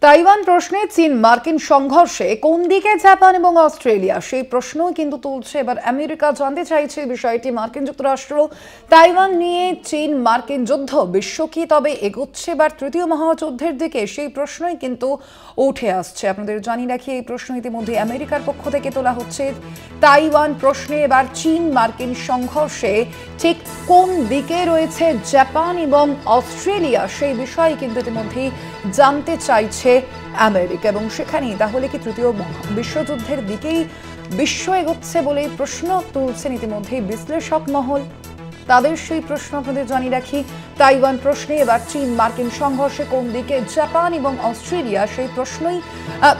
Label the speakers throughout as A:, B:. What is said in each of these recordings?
A: Taiwan প্রশ্নে চীন মার্কিন সংঘর্ষে কোন দিকে জাপান এবং অস্ট্রেলিয়া সেই প্রশ্নই কিন্তু তুলছে এবার আমেরিকা। জানতে চাইছে বিষয়টি মার্কিন যুক্তরাষ্ট্র তাইওয়ান নিয়ে চীন মার্কিন যুদ্ধ বিশ্ব কি তবে এগোচ্ছে এবার তৃতীয় মহাযুদ্ধের দিকে সেই প্রশ্নই কিন্তু উঠে আসছে। আপনাদের জানিয়ে রাখি এই প্রশ্ন ইতিমধ্যে আমেরিকার পক্ষ থেকে তোলা হচ্ছে। তাইওয়ান প্রশ্নে এবার চীন মার্কিন সংঘর্ষে ঠিক কোন দিকে রয়েছে জাপান এবং অস্ট্রেলিয়া সেই বিষয়ে কিন্তু ইতিমধ্যেই জানতে চাইছে আমেরিকা এবং সেখানেই তাহলে কি তৃতীয় বিশ্বযুদ্ধের দিকেই বিশ্ব এগোচ্ছে বলে প্রশ্ন তুলছেন ইতিমধ্যেই বিশ্লেষক মহল। তাদের সেই প্রশ্ন আপনাদের জানিয়ে রাখি। তাইওয়ান প্রশ্নে এবার চীন মার্কিন সংঘর্ষে কোন দিকে জাপান এবং অস্ট্রেলিয়া সেই প্রশ্নই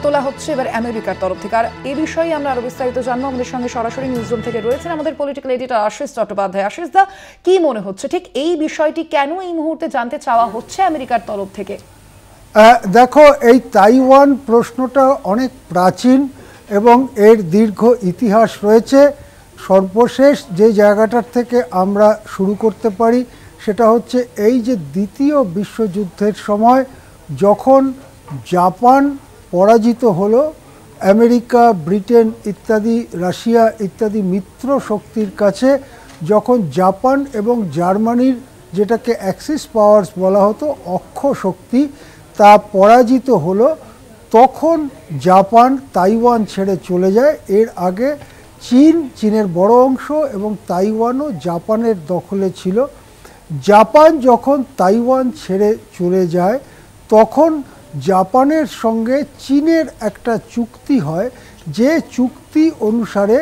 A: তোলা হচ্ছে এবার আমেরিকার তরফ থেকে। আর এই বিষয়ে আমরা আরো বিস্তারিত জানবো। আমাদের সঙ্গে সরাসরি নিউজরুম থেকে রয়েছেন আমাদের পলিটিক্যাল এডিটর আশিস চট্টোপাধ্যায়। আশিস দা, কি মনে হচ্ছে ঠিক এই বিষয়টি কেন এই মুহূর্তে জানতে চাওয়া হচ্ছে আমেরিকার তরফ থেকে?
B: দেখো, এই তাইওয়ান প্রশ্নটা অনেক প্রাচীন এবং এর দীর্ঘ ইতিহাস রয়েছে। সর্বশেষ যে জায়গাটার থেকে আমরা শুরু করতে পারি সেটা হচ্ছে এই যে দ্বিতীয় বিশ্বযুদ্ধের সময় যখন জাপান পরাজিত হলো, আমেরিকা, ব্রিটেন ইত্যাদি, রাশিয়া ইত্যাদি মিত্র শক্তির কাছে, যখন জাপান এবং জার্মানির যেটাকে অ্যাক্সিস পাওয়ার্স বলা হতো, অক্ষ শক্তি, তা পরাজিত হলো, তখন জাপান তাইওয়ান ছেড়ে চলে যায়। এর আগে চীনের বড় অংশ এবং তাইওয়ানও জাপানের দখলে ছিল। জাপান যখন তাইওয়ান ছেড়ে চলে যায় তখন জাপানের সঙ্গে চীনের একটা চুক্তি হয়, যে চুক্তি অনুসারে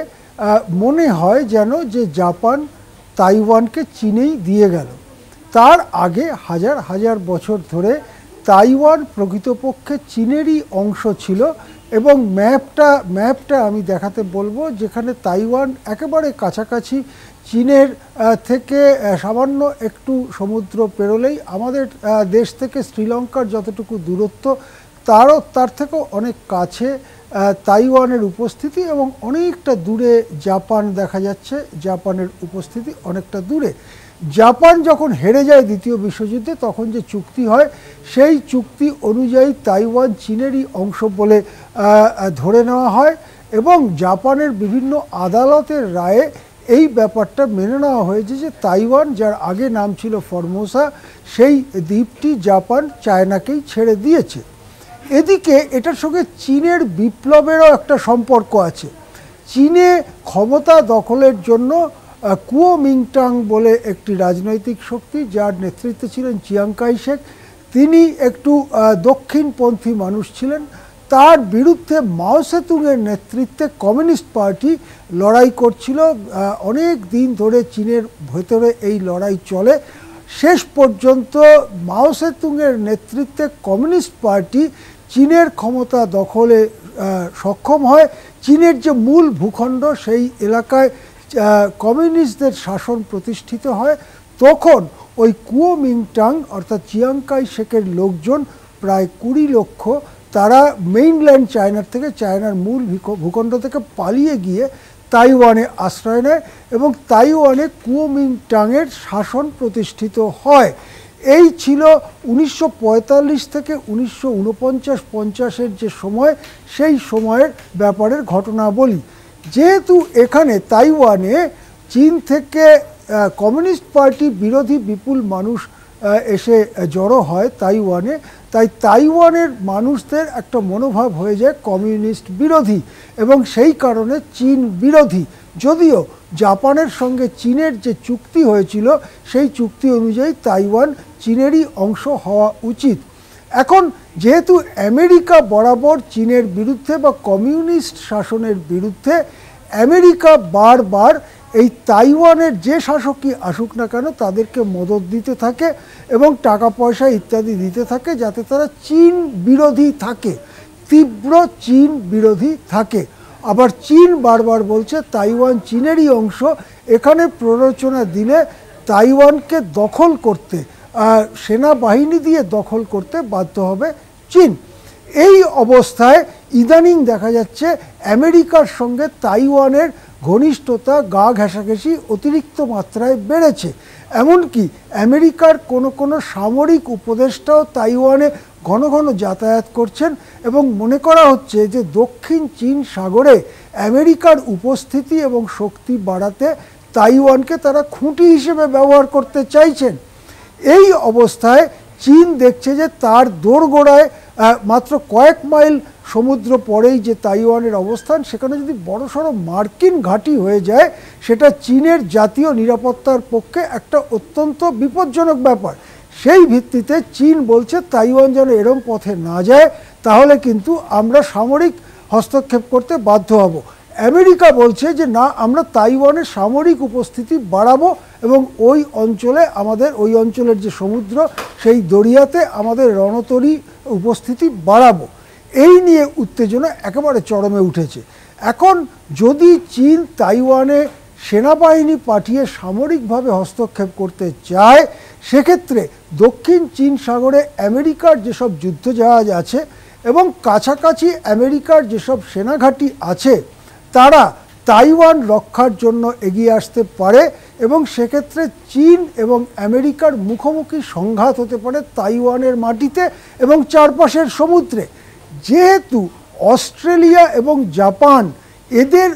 B: মনে হয় যেন যে জাপান তাইওয়ানকে চীনেই দিয়ে গেল। তার আগে হাজার হাজার বছর ধরে তাইওয়ান প্রকৃতপক্ষে চীনেরই অংশ ছিল এবং ম্যাপটা আমি দেখাতে বলবো, যেখানে তাইওয়ান একেবারে কাছাকাছি, চীনের থেকে সামান্য একটু সমুদ্র পেরোলেই আমাদের দেশ থেকে শ্রীলঙ্কার যতটুকু দূরত্ব তার থেকেও অনেক কাছে তাইওয়ানের উপস্থিতি এবং অনেকটা দূরে জাপান দেখা যাচ্ছে, জাপানের উপস্থিতি অনেকটা দূরে। জাপান যখন হেরে যায় দ্বিতীয় বিশ্বযুদ্ধে তখন যে চুক্তি হয় সেই চুক্তি অনুযায়ী তাইওয়ান চীনেরই অংশ বলে ধরে নেওয়া হয় এবং জাপানের বিভিন্ন আদালতের রায়ে এই ব্যাপারটা মেনে নেওয়া হয়েছে যে তাইওয়ান, যার আগে নাম ছিল ফরমোসা, সেই দ্বীপটি জাপান চায়নাকেই ছেড়ে দিয়েছে। এদিকে এটার সঙ্গে চীনের বিপ্লবেরও একটা সম্পর্ক আছে। চীনে ক্ষমতা দখলের জন্য কুওমিংটাং বলে একটি রাজনৈতিক শক্তি, যার নেতৃত্বে ছিলেন চিয়াং কাই শেক, তিনি একটু দক্ষিণপন্থী মানুষ ছিলেন। তার বিরুদ্ধে মাও সেতুংয়ের নেতৃত্বে কমিউনিস্ট পার্টি লড়াই করছিল। অনেক দিন ধরে চীনের ভেতরে এই লড়াই চলে। শেষ পর্যন্ত মাও সেতুংয়ের নেতৃত্বে কমিউনিস্ট পার্টি চীনের ক্ষমতা দখলে সক্ষম হয়। চীনের যে মূল ভূখণ্ড সেই এলাকায় কমিউনিস্টদের শাসন প্রতিষ্ঠিত হয়। তখন ওই কুওমিংটাং অর্থাৎ চিয়াং কাই শেকের লোকজন প্রায় 20 লক্ষ, তারা মেইনল্যান্ড চায়নার থেকে, চায়নার মূল ভূখণ্ড থেকে পালিয়ে গিয়ে তাইওয়ানে আশ্রয় নেয় এবং তাইওয়ানে কুওমিংটাংয়ের শাসন প্রতিষ্ঠিত হয়। এই ছিল 1945 থেকে 1949-50-এর যে সময়, সেই সময়ের ব্যাপারের ঘটনা বলি। যেহেতু এখানে তাইওয়ানে চীন থেকে কমিউনিস্ট পার্টি বিরোধী বিপুল মানুষ এসে জড়ো হয় তাইওয়ানে, তাই তাইওয়ানের মানুষদের একটা মনোভাব হয়ে যায় কমিউনিস্ট বিরোধী এবং সেই কারণে চীন বিরোধী। যদিও জাপানের সঙ্গে চীনের যে চুক্তি হয়েছিল সেই চুক্তি অনুযায়ী তাইওয়ান চীনেরই অংশ হওয়া উচিত। এখন যেহেতু আমেরিকা বরাবর চীনের বিরুদ্ধে বা কমিউনিস্ট শাসনের বিরুদ্ধে, আমেরিকা বারবার এই তাইওয়ানের যে শাসকই আসুক না কেন তাদেরকে মদত দিতে থাকে এবং টাকা পয়সা ইত্যাদি দিতে থাকে, যাতে তারা চীন বিরোধী থাকে, তীব্র চীন বিরোধী থাকে। আবার চীন বারবার বলছে তাইওয়ান চীনেরই অংশ, এখানে প্ররোচনা দিলে তাইওয়ানকে দখল করতে, সেনাবাহিনী দিয়ে দখল করতে বাধ্য হবে চীন। এই অবস্থায় ইদানিং দেখা যাচ্ছে আমেরিকার সঙ্গে তাইওয়ানের ঘনিষ্ঠতা, গা ঘেঁষাঘেঁষি অতিরিক্ত মাত্রায় বেড়েছে এমনকি আমেরিকার কোনো কোনো সামরিক উপদেষ্টাও তাইওয়ানে ঘন ঘন যাতায়াত করছেন এবং মনে করা হচ্ছে যে দক্ষিণ চীন সাগরে আমেরিকার উপস্থিতি এবং শক্তি বাড়াতে তাইওয়ানকে তারা খুঁটি হিসেবে ব্যবহার করতে চাইছেন। এই অবস্থায় চীন দেখছে যে তার দোরগোড়ায় মাত্র কয়েক মাইল সমুদ্র পরেই যে তাইওয়ানের অবস্থান, সেখানে যদি বড়সড় মার্কিন ঘাঁটি হয়ে যায় সেটা চীনের জাতীয় নিরাপত্তার পক্ষে একটা অত্যন্ত বিপজ্জনক ব্যাপার। সেই ভিত্তিতে চীন বলছে তাইওয়ান যেন এরম পথে না যায়, তাহলে কিন্তু আমরা সামরিক হস্তক্ষেপ করতে বাধ্য হব। আমেরিকা বলছে যে না, আমরা তাইওয়ানের সামরিক উপস্থিতি বাড়াবো এবং ওই অঞ্চলে আমাদের ওই অঞ্চলের যে সমুদ্র সেই দরিয়াতে আমাদের রণতরী উপস্থিতি বাড়াবো। এই নিয়ে উত্তেজনা একেবারে চরমে উঠেছে। এখন যদি চীন তাইওয়ানে সেনাবাহিনী পাঠিয়ে সামরিকভাবে হস্তক্ষেপ করতে চায়, সেক্ষেত্রে দক্ষিণ চীন সাগরে আমেরিকার যেসব যুদ্ধজাহাজ আছে এবং কাছাকাছি আমেরিকার যেসব সেনাঘাঁটি আছে তারা তাইওয়ান রক্ষার জন্য এগিয়ে আসতে পারে এবং সেক্ষেত্রে চীন এবং আমেরিকার মুখোমুখি সংঘাত হতে পারে তাইওয়ানের মাটিতে এবং চারপাশের সমুদ্রে। যেহেতু অস্ট্রেলিয়া এবং জাপান এদের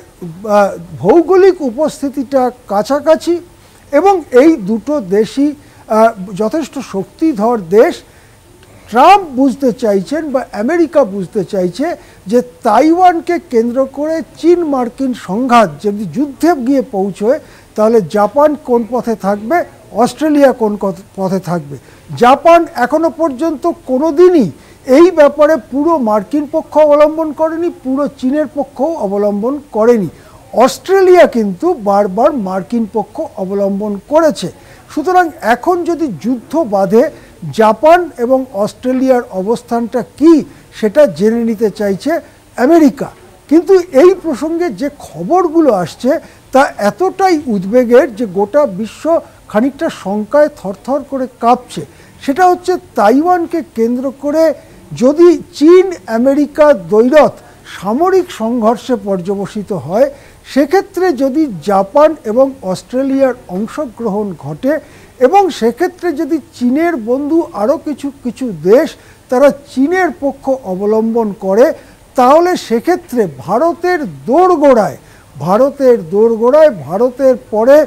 B: ভৌগোলিক উপস্থিতিটা কাছাকাছি এবং এই দুটো দেশই যথেষ্ট শক্তিধর দেশ, ট্রাম্প বুঝতে চাইছেন বা আমেরিকা বুঝতে চাইছে যে তাইওয়ানকে কেন্দ্র করে চীন মার্কিন সংঘাত যদি যুদ্ধে গিয়ে পৌঁছয় তাহলে জাপান কোন পথে থাকবে, অস্ট্রেলিয়া কোন পথে থাকবে। জাপান এখনো পর্যন্ত কোনো দিনই এই ব্যাপারে পুরো মার্কিন পক্ষ অবলম্বন করেনি, পুরো চীনের পক্ষও অবলম্বন করেনি। অস্ট্রেলিয়া কিন্তু বারবার মার্কিন পক্ষ অবলম্বন করেছে। সুতরাং এখন যদি যুদ্ধ বাধে, জাপান এবং অস্ট্রেলিয়ার অবস্থানটা কি সেটা জেনে নিতে চাইছে আমেরিকা। কিন্তু এই প্রসঙ্গে যে খবরগুলো আসছে তা এতটাই উদ্বেগের যে গোটা বিশ্ব খানিকটা শঙ্কায় থরথর করে কাঁপছে। সেটা হচ্ছে তাইওয়ানকে কেন্দ্র করে যদি চীন আমেরিকা দ্বৈরথ সামরিক সংঘর্ষে পর্যবসিত হয়, সেক্ষেত্রে যদি জাপান এবং অস্ট্রেলিয়ার অংশগ্রহণ ঘটে এবং সেক্ষেত্রে যদি চীনের বন্ধু আরও কিছু দেশ তারা চীনের পক্ষ অবলম্বন করে, তাহলে সেক্ষেত্রে ভারতের দোরগোড়ায় ভারতের পরে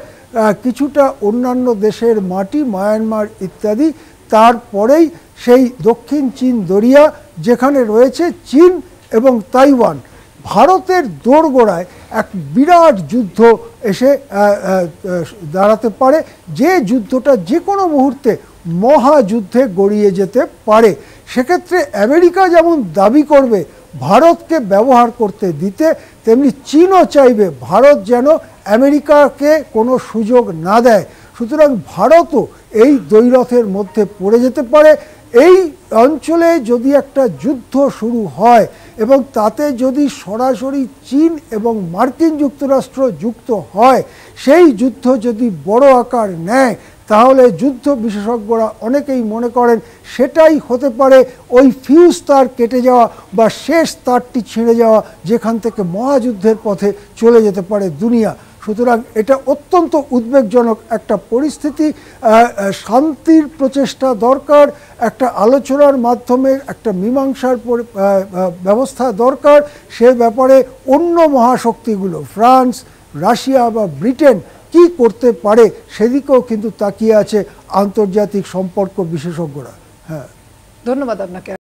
B: কিছুটা অন্যান্য দেশের মাটি, মায়ানমার ইত্যাদি, তারপরেই সেই দক্ষিণ চীন দরিয়া যেখানে রয়েছে চীন এবং তাইওয়ান, ভারতের দোরগোড়ায় এক বিরাট যুদ্ধ এসে দাঁড়াতে পারে, যে যুদ্ধটা যে কোনো মুহূর্তে মহাযুদ্ধে গড়িয়ে যেতে পারে। সেক্ষেত্রে আমেরিকা যেমন দাবি করবে ভারতকে ব্যবহার করতে দিতে, তেমনি চীনও চাইবে ভারত যেন আমেরিকাকে কোনো সুযোগ না দেয়। সুতরাং ভারতও এই দ্বৈরথের মধ্যে পড়ে যেতে পারে। এই অঞ্চলে যদি একটা যুদ্ধ শুরু হয় এবং তাতে যদি সরাসরি চীন এবং মার্কিন যুক্তরাষ্ট্র যুক্ত হয়, সেই যুদ্ধ যদি বড় আকার নেয়, তাহলে যুদ্ধ বিশেষজ্ঞরা অনেকেই মনে করেন সেটাই হতে পারে ওই ফিউজ তার কেটে যাওয়া বা শেষ তারটি ছিঁড়ে যাওয়া, যেখান থেকে মহাযুদ্ধের পথে চলে যেতে পারে দুনিয়া। সুতরাং এটা অত্যন্ত উদ্বেগজনক একটা পরিস্থিতি। শান্তির প্রচেষ্টা দরকার, একটা আলোচনার মাধ্যমে একটা মীমাংসার ব্যবস্থা দরকার। সে ব্যাপারে অন্য মহাশক্তিগুলো ফ্রান্স, রাশিয়া বা ব্রিটেন কি করতে পারে সেদিকেও কিন্তু তাকিয়ে আছে আন্তর্জাতিক সম্পর্ক বিশেষজ্ঞরা। হ্যাঁ,
A: ধন্যবাদ আপনাকে।